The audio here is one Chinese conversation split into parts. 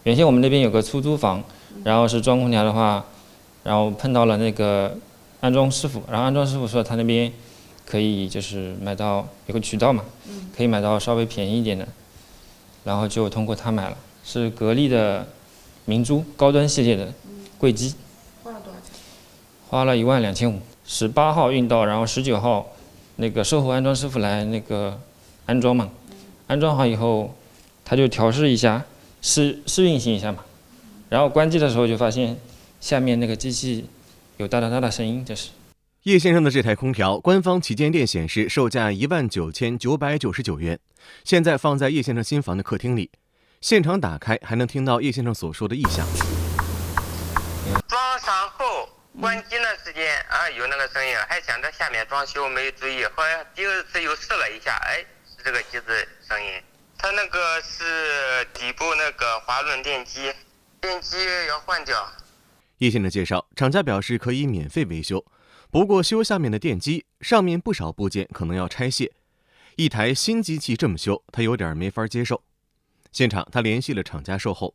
原先我们那边有个出租房，然后是装空调的话，然后碰到了那个安装师傅，然后安装师傅说他那边可以就是买到有个渠道嘛，可以买到稍微便宜一点的，然后就通过他买了，是格力的明珠高端系列的柜机。花了多少钱？花了12500，18号运到，然后19号那个售后安装师傅来那个安装嘛，安装好以后他就调试一下，试运行一下嘛，然后关机的时候就发现下面那个机器有哒哒哒的声音，这是。叶先生的这台空调，官方旗舰店显示售价19999元，现在放在叶先生新房的客厅里，现场打开还能听到叶先生所说的异响。装上后关机那时间有那个声音，还想着下面装修没注意，后来第二次又试了一下，是这个机子声音。它那个是底部那个滑轮电机要换掉。叶先生介绍，厂家表示可以免费维修，不过修下面的电机，上面不少部件可能要拆卸。一台新机器这么修，他有点没法接受。现场他联系了厂家售后。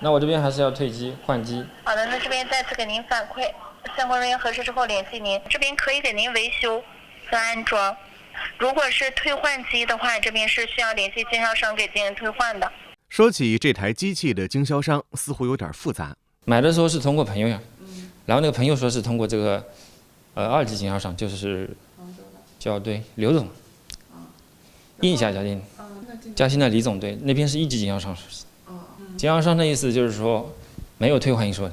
那我这边还是要退机换机。好的，那这边再次给您反馈，相关人员核实之后联系您。这边可以给您维修和安装，如果是退换机的话，这边是需要联系经销商给进行退换的。说起这台机器的经销商，似乎有点复杂。买的时候是通过朋友呀，然后那个朋友说是通过这个2级经销商，就是叫对刘总，印下家电，嘉兴的李总，对，那边是1级经销商。经销商的意思就是说没有退换一说，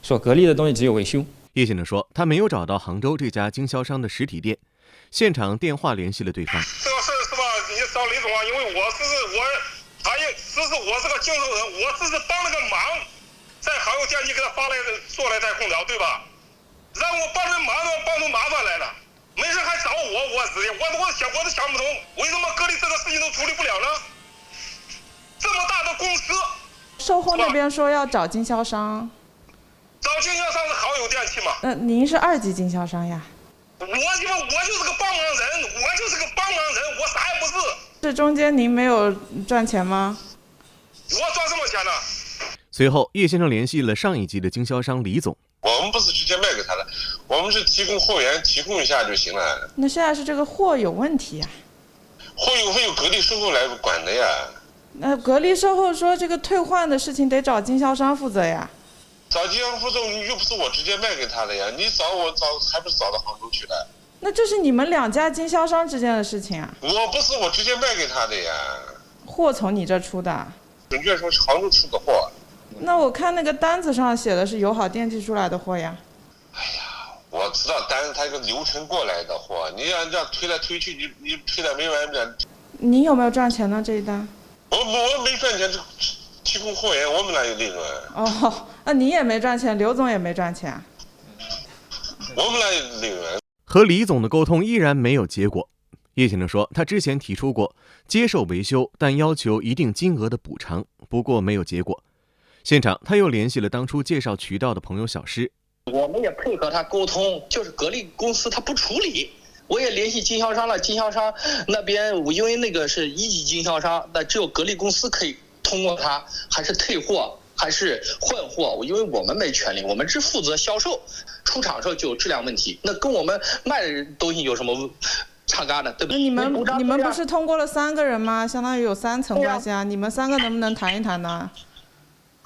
说格力的东西只有维修。叶先生说，他没有找到杭州这家经销商的实体店，现场电话联系了对方。这个事是吧？你找李总啊，因为我是个经手人，我只是帮了个忙，在杭州店你给他发来做了一台空调，对吧？让我帮人忙呢，帮出麻烦来了，没事还找我直接，我都想不通，为什么格力这个事情都处理不了呢？这么大的公司，售后那边说要找经销商，找经销商是好友电器嘛？您是2级经销商呀？我就是个帮忙人，我啥也不是。这中间您没有赚钱吗？我赚什么钱呢？随后，叶先生联系了上一级的经销商李总。我们不是直接卖给他的，我们是提供货源，提供一下就行了。那现在是这个货有问题呀？货会有格力售后来管的呀。那格力售后说这个退换的事情得找经销商负责呀。找经销商负责又不是我直接卖给他的呀，你找还不是找到杭州去的？那这是你们2家经销商之间的事情啊。我直接卖给他的呀。货从你这出的？准确说是杭州出的货。那我看那个单子上写的是友好电器出来的货呀。哎呀，我知道单子它一个流程过来的货，你要这样推来推去，你推的没完没了。你有没有赚钱呢这一单？我没赚钱，提供货源我们哪有利润？哦，那你也没赚钱，刘总也没赚钱。我们哪有利润？和李总的沟通依然没有结果。叶先生说，他之前提出过接受维修，但要求一定金额的补偿，不过没有结果。现场他又联系了当初介绍渠道的朋友小施，我们也配合他沟通，就是格力公司他不处理，我也联系经销商了，经销商那边因为那个是1级经销商，那只有格力公司可以通过他，还是退货还是换货，因为我们没权利，我们只负责销售，出厂的时候就有质量问题，那跟我们卖的东西有什么差嘎的，对不对？你们不是通过了3个人吗？相当于有3层关系啊，你们3个能不能谈一谈呢？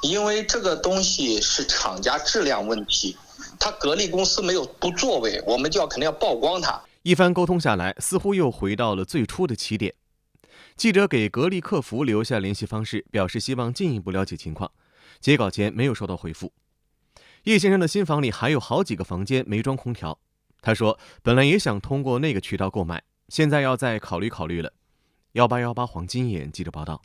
因为这个东西是厂家质量问题，他格力公司没有不作为，我们就肯定要曝光它。一番沟通下来，似乎又回到了最初的起点。记者给格力客服留下联系方式，表示希望进一步了解情况。截稿前没有收到回复。叶先生的新房里还有好几个房间没装空调，他说本来也想通过那个渠道购买，现在要再考虑了。1818黄金眼记者报道。